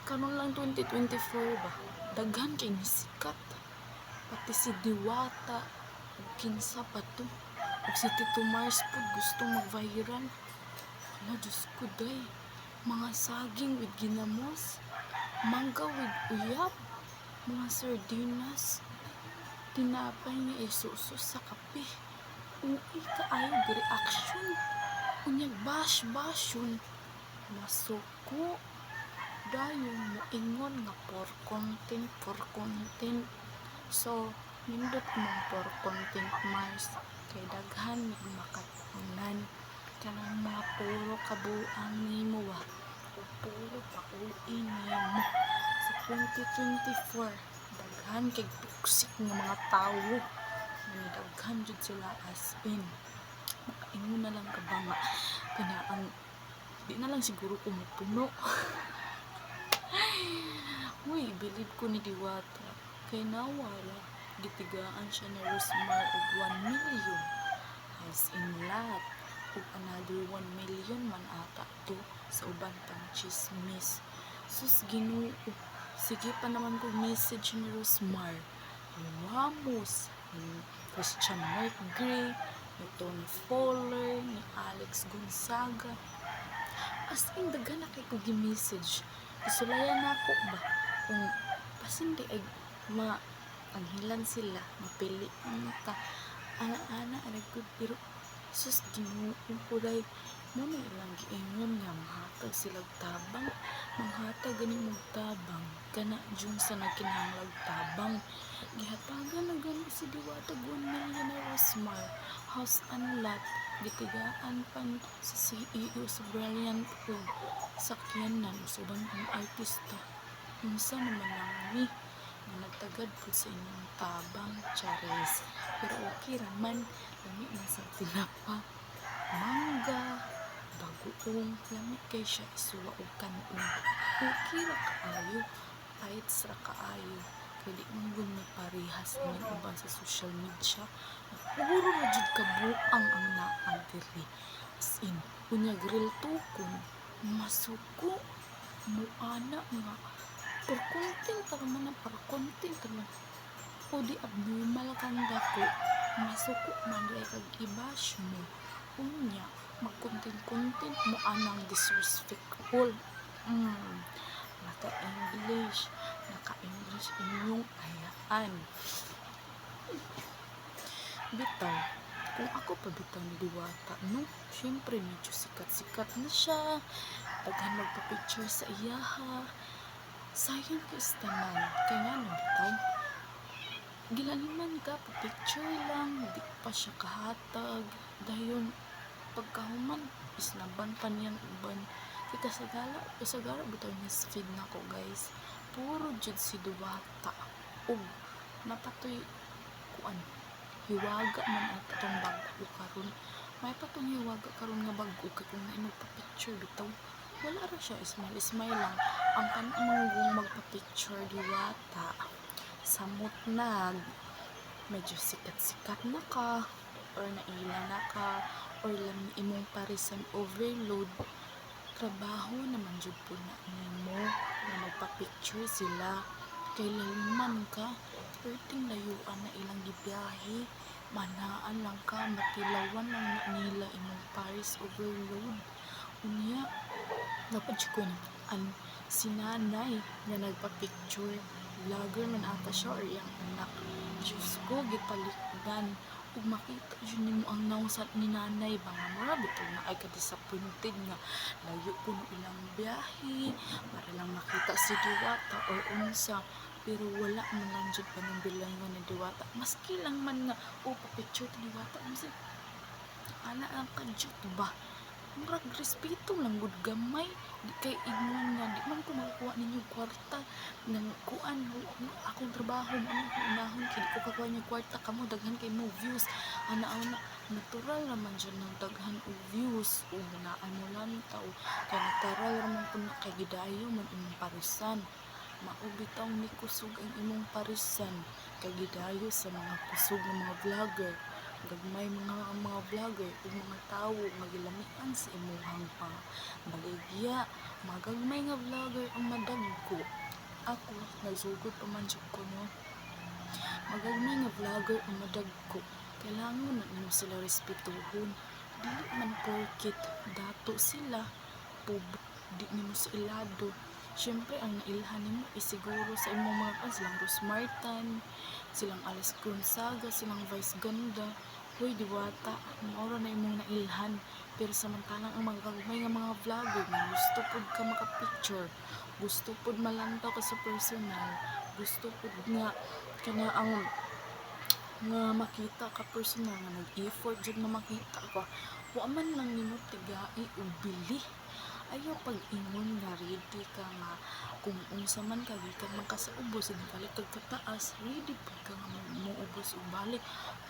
Karon lang 2024 ba? Daghan kay misikat. Pati si Diwata, ug kinsa pa to. Ug si Tito Mars po gusto mag-viral. Hala, Diyos ko day. Mga saging with ginamos, mangga with uyab, mga sardinas, tinapay nga isuso sa kape. Uy, kaayo reaction. Unyag bash-bashon. Masuko. Dayon mo ingon nga for content, for content. So, nindot mong for content Mars. Kay daghan makatunan. Kanang mga puro kabuang nimo wa. O puro pauli nimo. Sa 2024, daghan kay toxic nga mga tawo. Daghan jud sila as in. Makaingon na lang ka ba nga. Kanaan, di na lang siguro kumupuno. Uy, believe ko ni Diwata. Kay nawala, gitigaan siya ni Rosmar og 1 million. As in lahat. Ug another 1 million man ata to sa uban pang chismis. Sus, Ginoo. Sige pa naman kong message ni Rosmar. Ni Ramos, ni Christian Gray, ni Tony Fowler, ni Alex Gonzaga. As in, daghan na kay ko gi-message. Isulayan na ako ba? Kung pasindi ay maanghilan sila, mapili ka. Ana-ana, good pero sus, Ginoo ko day. Mo na ilang giingon nga mahatag silang tabang. Manghatag gani mong tabang. Kana dyan sa nagkinahanglag tabang. Gihatagan na gani si Diwata 1 million na Rosmar. House and lot. Gitigaan pan sa CEO sa Brilliant o sakyanan sa ubang artista. Unsa naman lang ni na nagtagad po sa inyong tabang, Charis. Pero okay raman, lami na sa tinapa, mangga, bagoong, lami kay siya isuwa o kanon. Okay ra kaayo, fights ra kaayo. Kaya di mong may parehas ng uban sa social media. Puro na jud kabuang ang naang diri. As in, unya grill tukon, masuko, muana nga. Per content naman na para content naman. O di abnormal kang dako, masuko man di kag i-bash mo. Unya, mag-content mo anang disrespectful. Naka-English inyong ayaan. Bitaw, kung ako pa bitaw ni Diwata, no? Siyempre, medyo sikat-sikat na siya. Daghan magpa-picture sa iyaha. Sayang ka istaman. Kaya nga na bitaw. Gilaliman ka, pa-picture lang. Di pa siya kahatag. Dayon, pagkahuman, isnaban pa niyan uban. Kaya kasagara bitaw niya sa feed na ko, guys. Puro jud si Diwata. O, napatoy kuan. Hiwaga man at itong bago karon. May patong hiwaga karon nga bago kay kung may magpa-picture bitaw. Wala ra siya, smile lang. Ang kanang magpa-picture Diwata. Samot nag medyo sikat-sikat na ka or naila na ka or lang imong parisan overload. Trabaho naman jud po na nimo na magpa-picture sila. Kay lalman ka, perting layuan na ilang gibiyahe, manaan lang ka, matilawan lang na nila imong Paris overload. Unya, dapat siya ko si nanay na nagpa-picture, vlogger man ata siya or yung anak. Diyos ko, gipalikdan. Kung makita yun nimo ang nausat ni nanay, baka marami ito na ay ka-disappointed nga layo po no ilang biyahe para lang makita si Diwata or unsa. Pero wala man lang dyan pa ng bilangan ni Diwata. Maski lang man nga, pa-picture to Diwata. Kasi, ana ang kadyot ba? Murag respeto lang gud gamay. Di kay ingon nga, di man ko makakuha ninyo kwarta. Nang kuan, akong trabaho, unahon, kaya ko kakuha niyo kwarta. Kamo, daghan kay mo views. Ana-ana, natural naman dyan ng daghan o views. O, naan mo lang tao. Kaya natural naman po na kay gidayo man imong parisan. Maubitaw ni kusog ang imong parisan kay gidayo sa mga kusog ng mga vlogger. Gagmay mga vlogger o mga tao magilamian sa imuhang pa baligya Magagmay nga vlogger ang madagko. Ako, nagsugod pa man jud ko no. Magagmay nga vlogger ang madagko. Kailangan na nimo sila respetuhon. Dili man porkit dato sila, di nimo sa ilado. Siyempre, ang nailhan nimo is siguro sa imong mga kan, silang Rosmartan, silang Alice Gonzaga, silang Vice Ganda. Hoy, diwata, maura na imong nailhan. Pero samantalang ang magagmay nga mga vlogger nga gusto pod ka makapicture, gusto pod malantaw ka sa personal, gusto pod nga kana ang nga makita ka personal nga nag-effort jud na makita ka, wa man lang nimo tigai o bili. Ayaw pag-ingon nga ready ka nga kung unsa man ka gikan man ka sa ubos din balik kag kataas, ready pud ka nga moubos ug balik.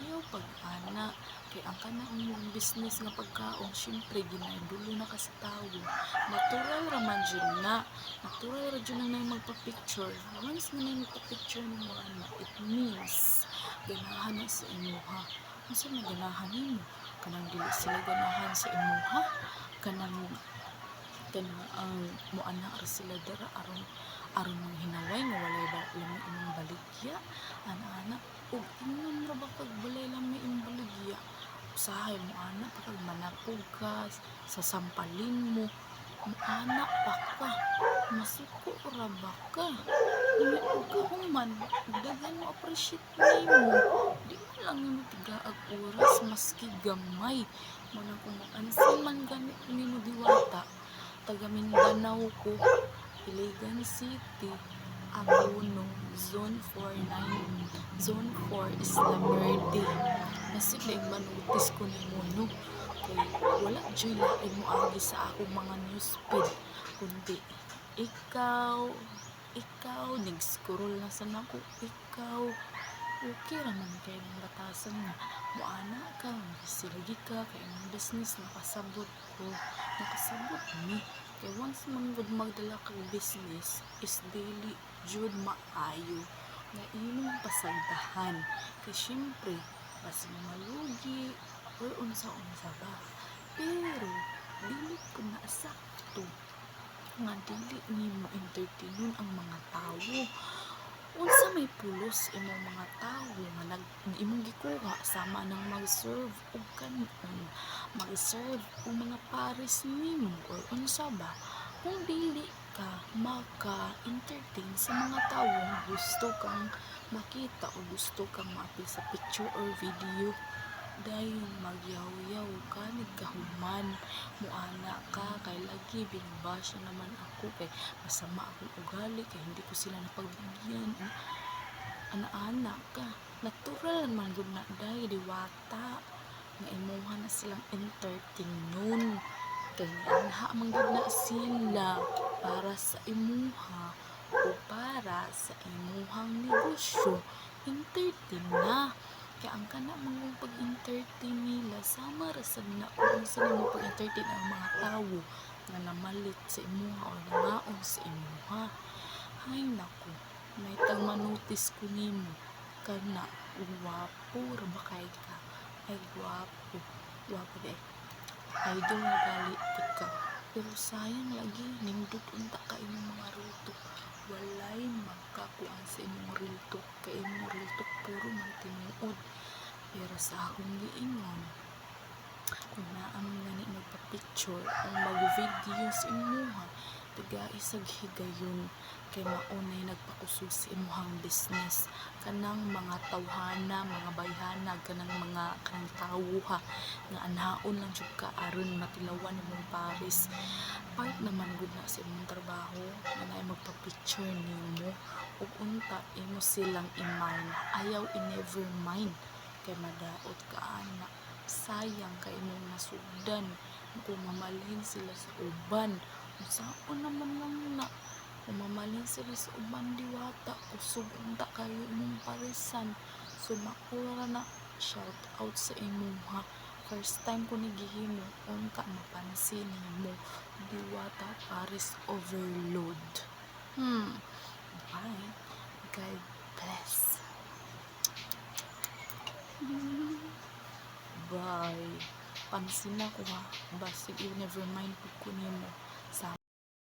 Ayaw pag-ana kay ang kana imong business nga pagkaon syempre ginaidulo na ka sa tawo. Natural ra man jud na, natural ra jud na magpa-picture. Once na magpa-picture mo ana, it means ganahan na sa imuha. Unsa man ganahan nimo? Kanang dili sila ganahan sa imuha, kanang ang moana ra sila dara aron mang hinaway nga walay ba lami imong baligya ana ug ingon ra ba kag walay lami imong baligya, usahay mo ana pa kag manakog ka sa sampalin mo, ana pa ka masuko ra ba ka ug kahuman daghan mo appreciate nimo, di mo lang nimo tigaag oras maski gamay mo na kung ansin man gani nimo diwata. Taga Mindanao ko, Iligan City, Abono, Zone 49, Zone 4 is Laverde. Nasig na manutis ko ni Mono. Kay wala dyan lain mo agi sa akong mga newsfeed. Kundi, ikaw, nag-scroll na sa nako, ikaw, okay raman kayo ng batasan nga moana ka, silagi ka kay ang business nakasabot ni kay once man gud magdala kag business is daily jud maayo nga imong pasagdahan kay syempre basig malugi or unsa-unsa ba, pero dili ko na sakto nga dili nimo entertainon ang mga tawo. Unsa may pulos imong mga tawo nga imong gikuha sama nang mag-serve og kanon, mag-serve og mga pares nimo or unsa ba, kung dili ka maka-entertain sa mga tawo nga gusto kang makita o gusto kang maapil sa picture or video, dayon magyaw-yaw ka nagkahuman muana ka kay lagi binabasya naman ako kay masama akong ugali kay hindi ko sila napagbigyan ana-ana ka, natural man gud na day diwata nga imuha na silang entertainon kay anha man gud na sila para sa imuha o para sa imuhang negosyo, entertain na. Kaya ang kana mong pag-entertain nila sama ra sad na kung sa nimo pag-entertain ang mga tawo nga namalit sa imuha o nangaon sa imuha. Hay nako, may tagmanotice ko nimo kana gwapo ra ba kay ka, ay gwapo day idol nga gali ka, pero sayang lagi nindot unta ka imong mga rutok, walay magkakuan sa imong riltok kay imong riltok puro man tinuod. Pero sa akong giingon kung naamon gani magpa-picture o mag-video sa imuha, taga isag higayon kay maunay nagpakusog sa imuhang business, kanang mga tawhana, mga bayhana, kanang tawo ha nga anhaon lang jud ka aron matilawan imong pares, part naman gud na sa imong trabaho nga naay magpa-picture nimo ug unta imo silang i-mind, ayaw i-never mind kay madaot ka ana, sayang kay imong nasugdan kung mamalhin sila sa uban, unsaon naman lang na kung mamalhin sila sa uban diwata kusog unta kayo imong parisan, so makura na shout out sa imuha, first time ko ni gihimo unta mapansin nimo diwata pares overload. Bye, God bless. Bye. Pansin na ko ha. Basig you never mind pag ko nimo.